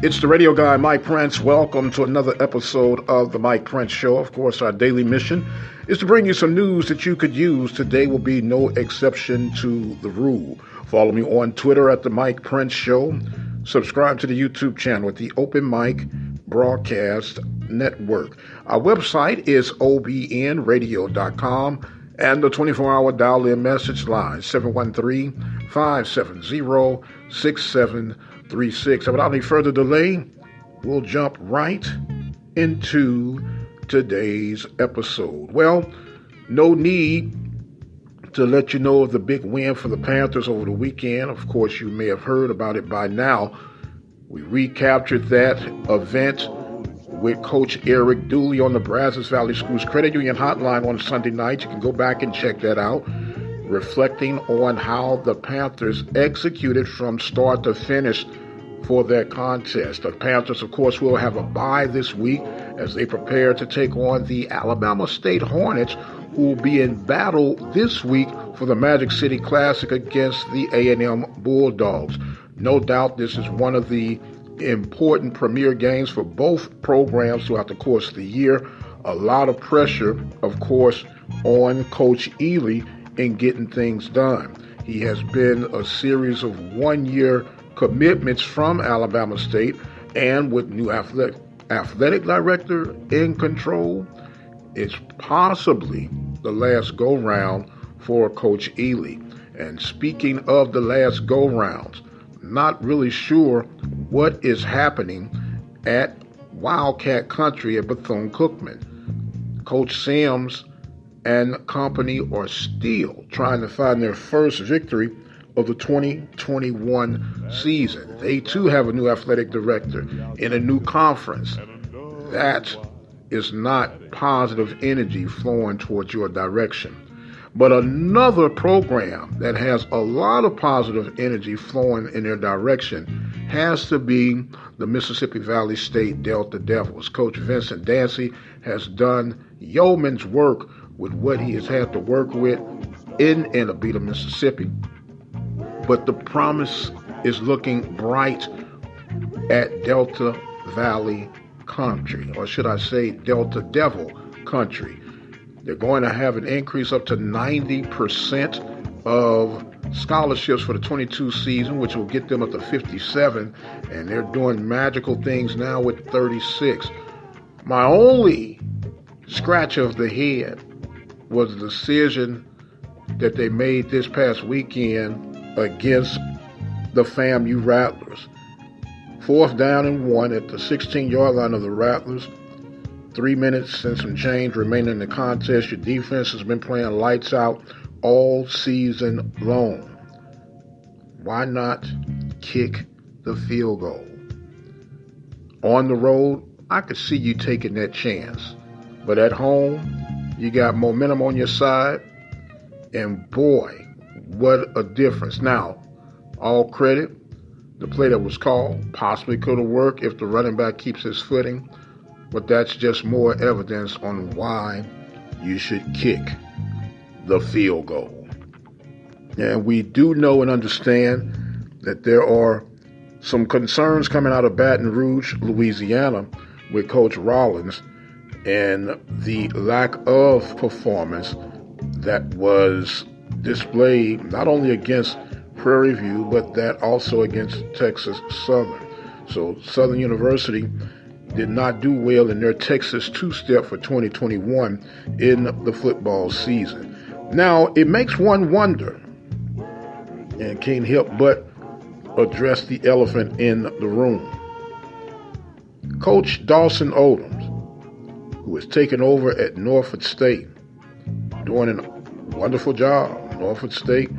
It's the radio guy, Mike Prince. Welcome to another episode of the Mike Prince Show. Of course, our daily mission is to bring you some news that you could use. Today will be no exception to the rule. Follow me on Twitter at the Mike Prince Show. Subscribe to the YouTube channel at the Open Mic Broadcast Network. Our website is obnradio.com and the 24-hour dial-in message line, 713-570-6736. And without any further delay, we'll jump right into today's episode. Well, no need to let you know of the big win for the Panthers over the weekend. Of course, you may have heard about it by now. We recaptured that event with Coach Eric Dooley on the Brazos Valley Schools Credit Union Hotline on Sunday night. You can go back and check that out, reflecting on how the Panthers executed from start to finish for their contest. The Panthers, of course, will have a bye this week as they prepare to take on the Alabama State Hornets, who will be in battle this week for the Magic City Classic against the A&M Bulldogs. No doubt this is one of the important premier games for both programs throughout the course of the year. A lot of pressure, of course, on Coach Ely in getting things done. He has been a series of one-year commitments from Alabama State, and with new athletic director in control, it's possibly the last go-round for Coach Ely. And speaking of the last go-rounds, not really sure what is happening at Wildcat Country at Bethune-Cookman. Coach Sims and company are still trying to find their first victory of the 2021 season. They too have a new athletic director in a new conference. That is not positive energy flowing towards your direction. But another program that has a lot of positive energy flowing in their direction has to be the Mississippi Valley State Delta Devils. Coach Vincent Dancy has done yeoman's work with what he has had to work with in Annabella, Mississippi. But the promise is looking bright at Delta Valley Country, or should I say Delta Devil Country. They're going to have an increase up to 90% of scholarships for the 22 season, which will get them up to 57, and they're doing magical things now with 36. My only scratch of the head was the decision that they made this past weekend against the FAMU Rattlers. 4th down and 1 at the 16-yard line of the Rattlers. 3 minutes and some change remaining in the contest. Your defense has been playing lights out all season long. Why not kick the field goal? On the road, I could see you taking that chance. But at home, you got momentum on your side. And boy, what a difference. Now, all credit, the play that was called possibly could have worked if the running back keeps his footing. But that's just more evidence on why you should kick the field goal. And we do know and understand that there are some concerns coming out of Baton Rouge, Louisiana, with Coach Rollins and the lack of performance that was displayed not only against Prairie View, but that also against Texas Southern. So Southern University did not do well in their Texas two-step for 2021 in the football season. Now, it makes one wonder, and can't help but address the elephant in the room. Coach Dawson Odoms, who has taken over at Norfolk State, doing a wonderful job. Norfolk State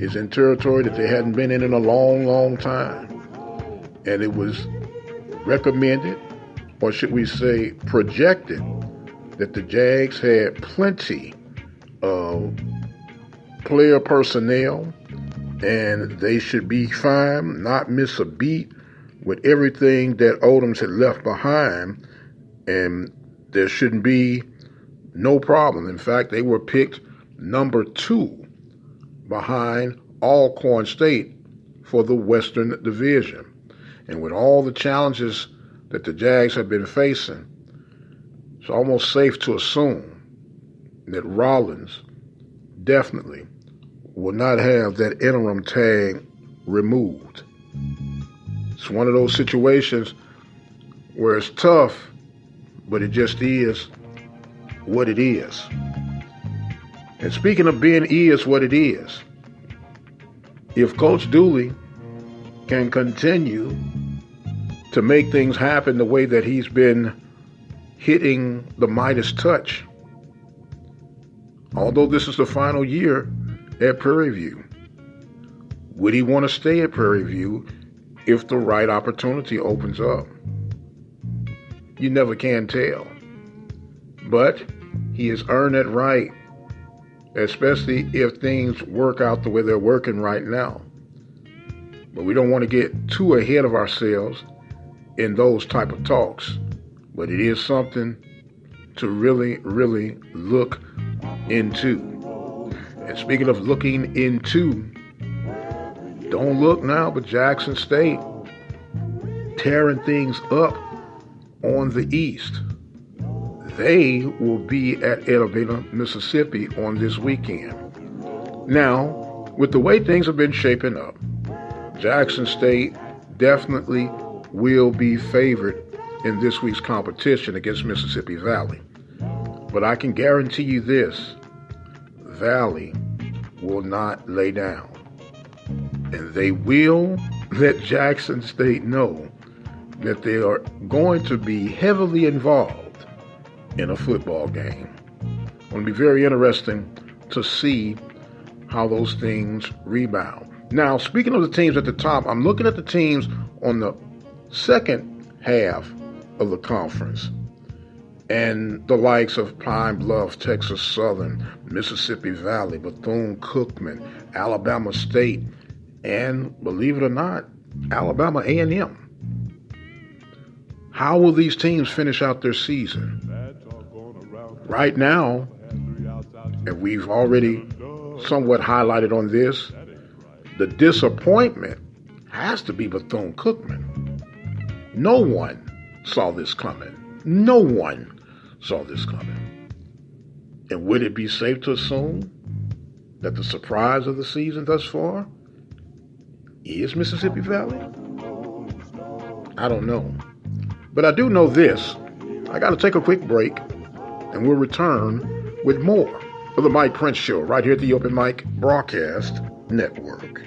is in territory that they hadn't been in a long, long time. And it was recommended, or should we say projected, that the Jags had plenty of player personnel and they should be fine, not miss a beat with everything that Odoms had left behind, and there shouldn't be no problem. In fact, they were picked number 2 behind Alcorn State for the Western Division. And with all the challenges that the Jags have been facing, it's almost safe to assume that Rollins definitely will not have that interim tag removed. It's one of those situations where it's tough, but it just is what it is. And speaking of being is what it is, if Coach Dooley can continue to make things happen the way that he's been hitting the Midas touch, although this is the final year at Prairie View, would he want to stay at Prairie View if the right opportunity opens up? You never can tell. But he has earned that right, especially if things work out the way they're working right now. But we don't want to get too ahead of ourselves in those type of talks. But it is something to really, really look into. And speaking of looking into, don't look now, but Jackson State tearing things up on the east. They will be at Elevator, Mississippi on this weekend. Now, with the way things have been shaping up, Jackson State definitely will be favored in this week's competition against Mississippi Valley. But I can guarantee you this, Valley will not lay down. And they will let Jackson State know that they are going to be heavily involved in a football game. It's going to be very interesting to see how those things rebound. Now, speaking of the teams at the top, I'm looking at the teams on the second half of the conference. And the likes of Pine Bluff, Texas Southern, Mississippi Valley, Bethune-Cookman, Alabama State, and believe it or not, Alabama A&M. How will these teams finish out their season? Right now, and we've already somewhat highlighted on this, the disappointment has to be Bethune-Cookman. No one saw this coming. No one saw this coming. And would it be safe to assume that the surprise of the season thus far is Mississippi Valley? I don't know. But I do know this. I got to take a quick break, and we'll return with more of the Mike Prince Show right here at the Open Mic Broadcast Network.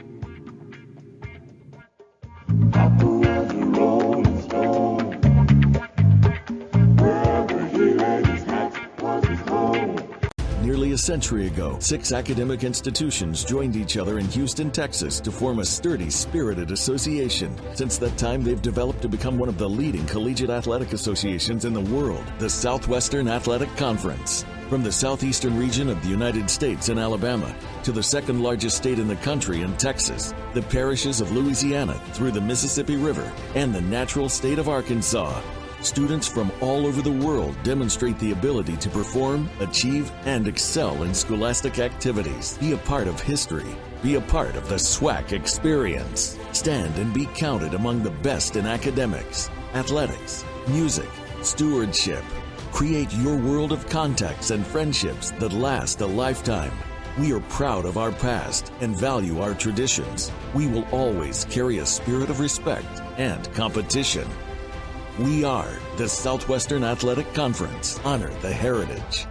Nearly a century ago, 6 academic institutions joined each other in Houston, Texas to form a sturdy, spirited association. Since that time, they've developed to become one of the leading collegiate athletic associations in the world, the Southwestern Athletic Conference. From the southeastern region of the United States and Alabama to the second largest state in the country in Texas, the parishes of Louisiana through the Mississippi River, and the natural state of Arkansas, students from all over the world demonstrate the ability to perform, achieve, and excel in scholastic activities. Be a part of history. Be a part of the SWAC experience. Stand and be counted among the best in academics, athletics, music, stewardship. Create your world of contacts and friendships that last a lifetime. We are proud of our past and value our traditions. We will always carry a spirit of respect and competition. We are the Southwestern Athletic Conference. Honor the heritage.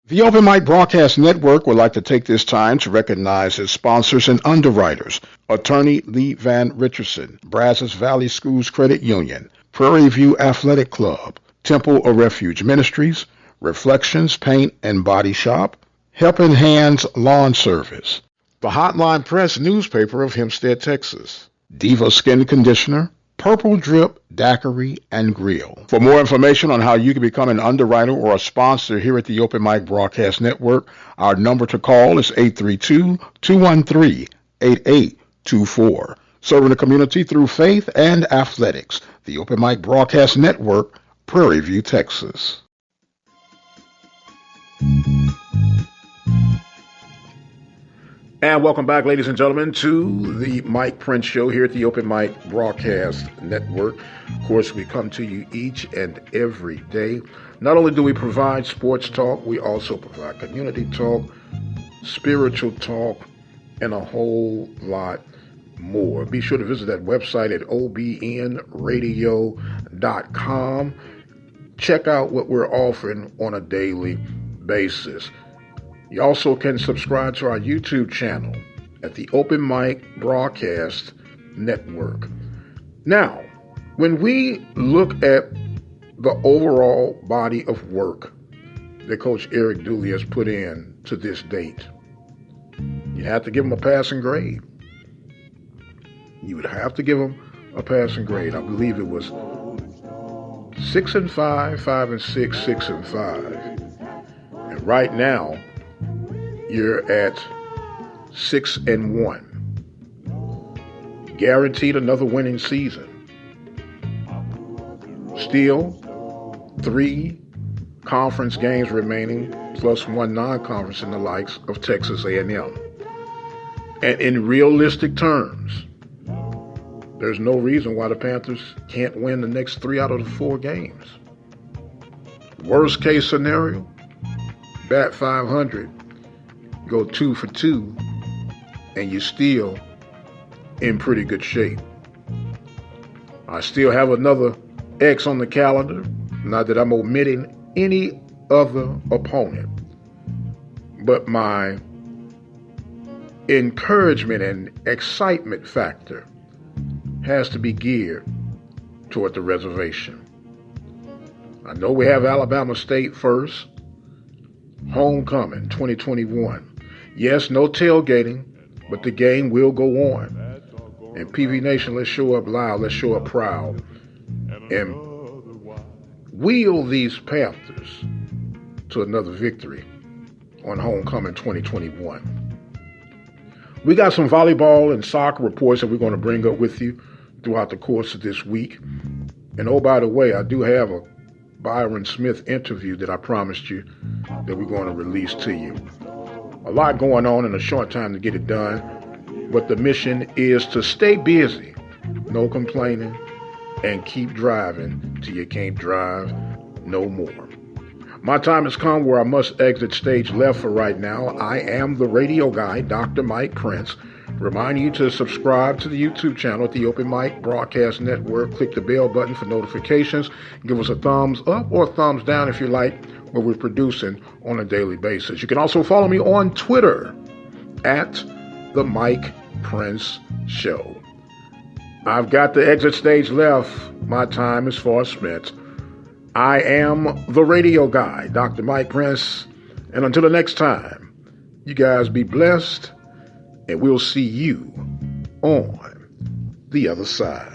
The Open Mic Broadcast Network would like to take this time to recognize its sponsors and underwriters: Attorney Lee Van Richardson, Brazos Valley Schools Credit Union, Prairie View Athletic Club, Temple of Refuge Ministries, Reflections Paint and Body Shop, Helping Hands Lawn Service, the Hotline Press newspaper of Hempstead, Texas, Diva Skin Conditioner, Purple Drip Daiquiri and Grill. For more information on how you can become an underwriter or a sponsor here at the Open Mic Broadcast Network, our number to call is 832-213-8824. Serving the community through faith and athletics. The Open Mic Broadcast Network, Prairie View, Texas. And welcome back, ladies and gentlemen, to the Mike Prince Show here at the Open Mic Broadcast Network. Of course, we come to you each and every day. Not only do we provide sports talk, we also provide community talk, spiritual talk, and a whole lot more. Be sure to visit that website at obnradio.com. Check out what we're offering on a daily basis. You also can subscribe to our YouTube channel at the Open Mic Broadcast Network. Now, when we look at the overall body of work that Coach Eric Dooley has put in to this date, you have to give him a passing grade. You would have to give him a passing grade. I believe it was 6-5, 5-6, 6-5. And right now, you're at 6-1. Guaranteed another winning season. Still 3 conference games remaining, plus 1 non-conference in the likes of Texas A&M. And in realistic terms, there's no reason why the Panthers can't win the next 3 out of the 4 games. Worst case scenario, bat 500. Go 2 for 2, and you're still in pretty good shape. I still have another X on the calendar, not that I'm omitting any other opponent, but my encouragement and excitement factor has to be geared toward the reservation. I know we have Alabama State first, homecoming 2021. Yes, no tailgating, but the game will go on. And PV Nation, let's show up loud, let's show up proud, and wheel these Panthers to another victory on homecoming 2021. We got some volleyball and soccer reports that we're going to bring up with you throughout the course of this week. And oh, by the way, I do have a Byron Smith interview that I promised you that we're going to release to you. A lot going on in a short time to get it done, but the mission is to stay busy, no complaining, and keep driving till you can't drive no more. My time has come where I must exit stage left for right now. I am the radio guy, Dr. Mike Prince. Reminding you to subscribe to the YouTube channel at the Open Mic Broadcast Network. Click the bell button for notifications. Give us a thumbs up or a thumbs down if you like what we're producing on a daily basis. You can also follow me on Twitter at The Mike Prince Show. I've got the exit stage left. My time is far spent. I am the radio guy, Dr. Mike Prince. And until the next time, you guys be blessed, and we'll see you on the other side.